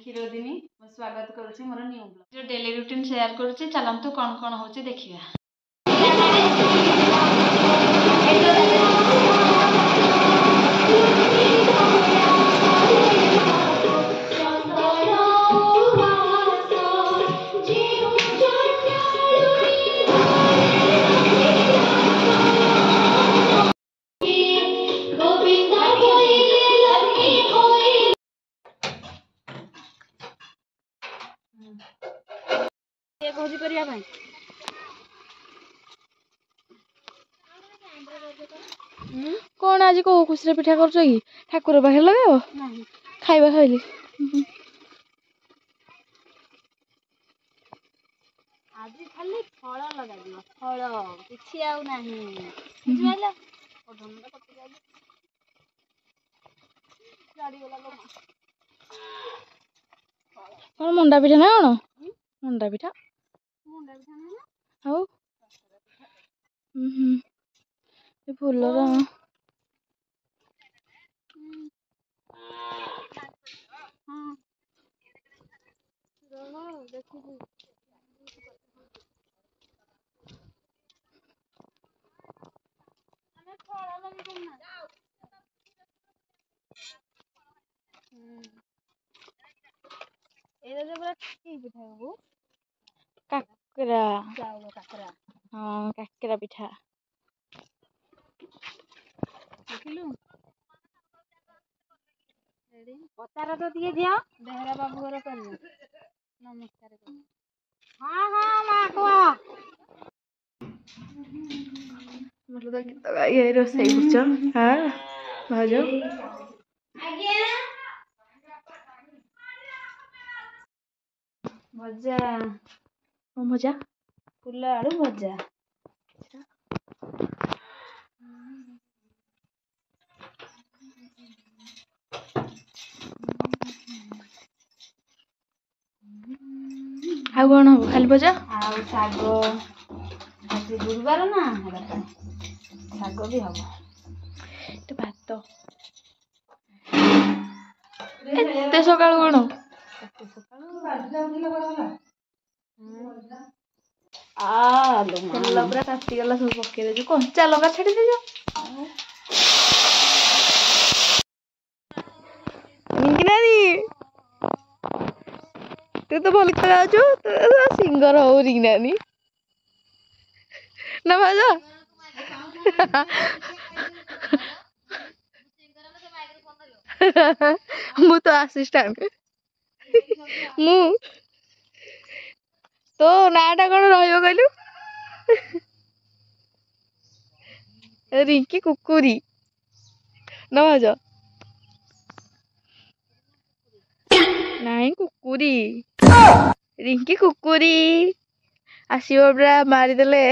क्षीरदिनी स्वागत करुच्ची more new blog जो daily routine share करुच्ची चलतु कौन कौन होची देखिया। भोजी करिया भाई कौन आज को खुशी पिठा कर ठाकुर पाखे लगे खाइबा खाइली आज खाली फल लगा दियो फल किछि आउ नाही बुझिला ओढन तो कटि जाई गाड़ी वाला लो कौन मंडा पिठा ना कौन मंडा पिठा हाउ ये फूलर काकरा काकरा हाँ काकरा पिठा पतार तो दिए दिया बेहरा बाबू घर कर नमस्कार हाँ हाँ माँ को मतलब गीत गाई रोसई कर हाँ भाज भजा मजा फुल आलू भजा आउ कौन हम खाली भजा आउ शाग आज गुरुवार ना शाग भी हम भात एते सकाळु कौन तेल पूरा ताती गला सब पकई दे कंचा लगा छाड़ी दे तू तो भल जाचु सिंगर हो रिंगनानी ना भाजा मु तो असिस्टेंट मु तो नाटा कौन रहियो कहलु रिंकी कुकुरी ना भाज नहीं कुकुरी रिंकी कुकुरी आसो पूरा मारिदेले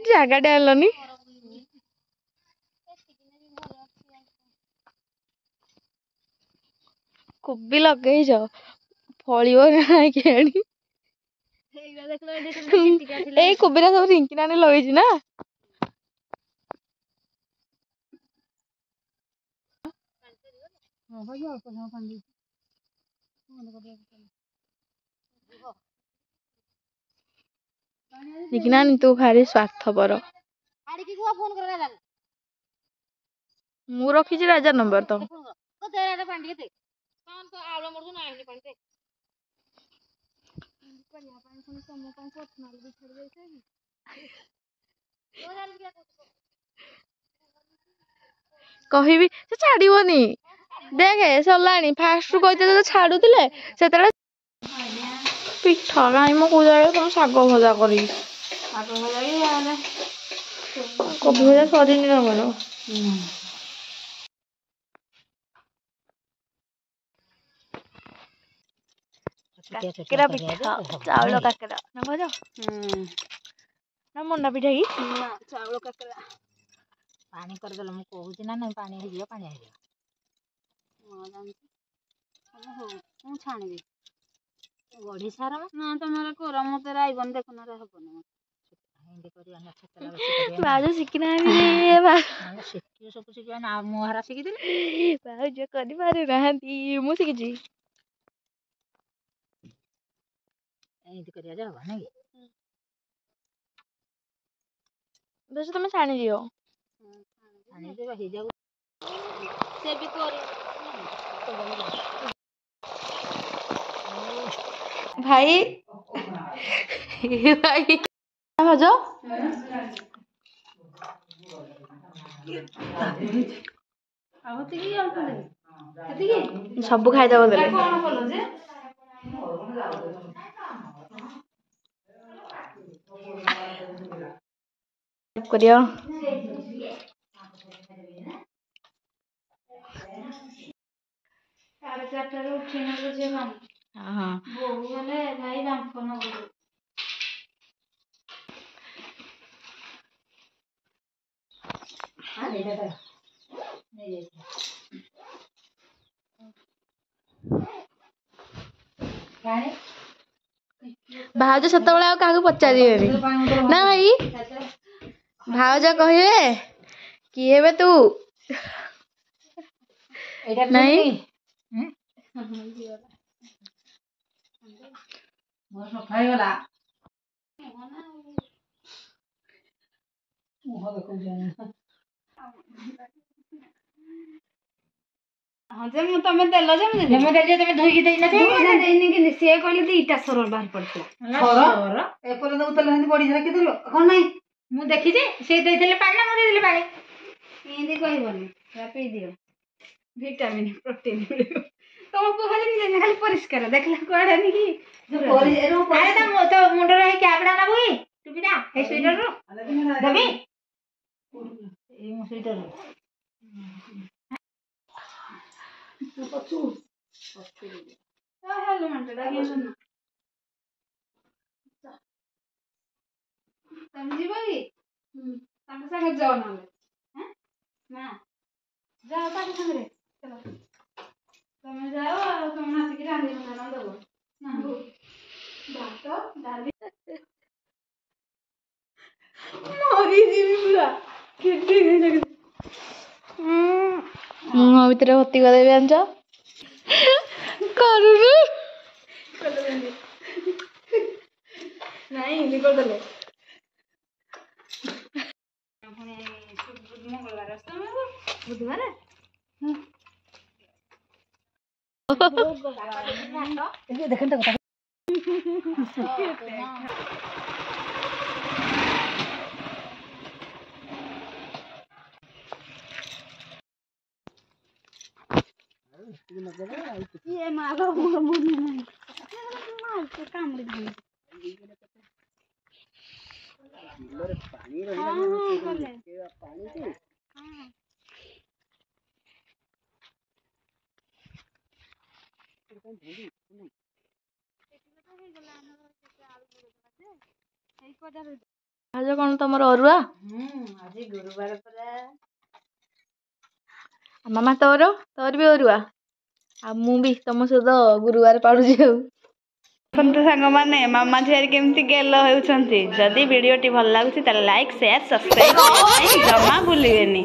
जगह डालनी कोबी लगेज फलियो ना कि कोबीरा सब रिंकी नानी लगे ना रिंकी नानी तू भारी स्वार्थपर मु रखी राजा नंबर तो कहबी से छाड़बनी देखे सरला फास्ट रू कहते छाड़ुले से पिठा कहीं मो कौ जाए तुम शाग भजा करी कोबी भजा सरीनी तमर काकरा पिठा चाउल काकरा ना भज ना मंडा पिठा की चाउल काकरा पानी करदेल मु कहूँ ना नहीं पानी हो पानी हो छाणी गढ़ी सार ना तुम कोर मत आईबन देखना हेबन ଭାଉଜ ଶିଖିନାହାନ୍ତି ଭାଉଜ କରିପାରୁନାହାନ୍ତି ମୁଁ ଶିଖିଛି ଭାଉଜ ତମେ ଛାଣିଦିଅ ସେ ବି କରୁ ଭାଇ ଭାଇ ଭାଉଜ ସବୁ ଖାଇଦବ ଦେଲେ କରିବ ଭାଉଜ ସେତେବେଳେ ଆଉ କାହାକୁ ପଚାରିବେନି ନା ଭାଇ ଭାଉଜ କହିବେ କିଏ ଏବେ ତୁ ନାଇଁ ତମେ ଦେଲ ଯେ ମୁଁ ତମେ ଧୋଇକି ଦେଇନି କି ସିଏ କହିଲେ ଦିଟା ସର ବାହାରି ପଡିଥିଲା ଏପର୍ଯ୍ୟନ୍ତ ଉତଲ ହେନ୍ତି ବଢି ରଖିଥିଲୁ କଣ ନାଇଁ ମୁଁ ଦେଖିଛି ସେ ଦେଇଥିଲେ ପାଣି ନା ମୁଁ ଦେଇଥିଲି ପାଣି ଏମିତି କହିବନି ପିଇ ଦିଅ ଭିଟାମିନ ପ୍ରୋଟିନ ମିଳିବ ତମ ଖାଲି ଖାଲି ପରିଷ୍କାର ଦେଖିଲା କୁଆଡେ କି ତ ମୁଣ୍ଡରେ ହେଇ କ୍ୟାବଡା ନବୁ କି ଟୁପିଟା ହେଇ ସୁଇଟରରୁ ଦେବି ଏଇ ମୋ ସୁଇଟର ତମେ ଯିବ କି ତାଙ୍କ ସାଙ୍ଗରେ ଯାଅ ନହେଲେ ନା ଯାଅ ତାଙ୍କ ସାଙ୍ଗରେ ତମେ ଯାଅ ଆଉ ତମେ ଆସିକି ରାନ୍ଧି ଦବ ଭାତ ଡାଲି ମରିଯିବି ପୁରା ମୁହଁ ଭିତରେ ଭର୍ତ୍ତି କରିଦେବି ଜାଣିଛ କରୁନୁ ନାଇଁ ଏମିତି କରିଦେଲେ ମଙ୍ଗଳବାର ବୁଧବାର ଦେଖନ୍ତୁ ये मारो मुझे नहीं मार के कामड़ी दी पानी ଭାଉଜ କଣ ତମର ଅରୁଆ ଆଜି ଗୁରୁବାର ପରା ମାମା ତୋର ବି ଅରୁଆ ଆଉ ମୁଁ ବି ତମ ସହିତ ଗୁରୁବାର ପାଳୁଛି ଆଉ ସାଙ୍ଗମାନେ ମାମା ଝିଆରୀ କେମିତି ଗେଲ ହେଉଛନ୍ତି ଯଦି ଭିଡିଓଟି ଭଲ ଲାଗୁଛି ତାହେଲେ ଲାଇକ୍ ସେୟାର ସବସ୍କ୍ରାଇବ ଜମା ଭୁଲିବେନି।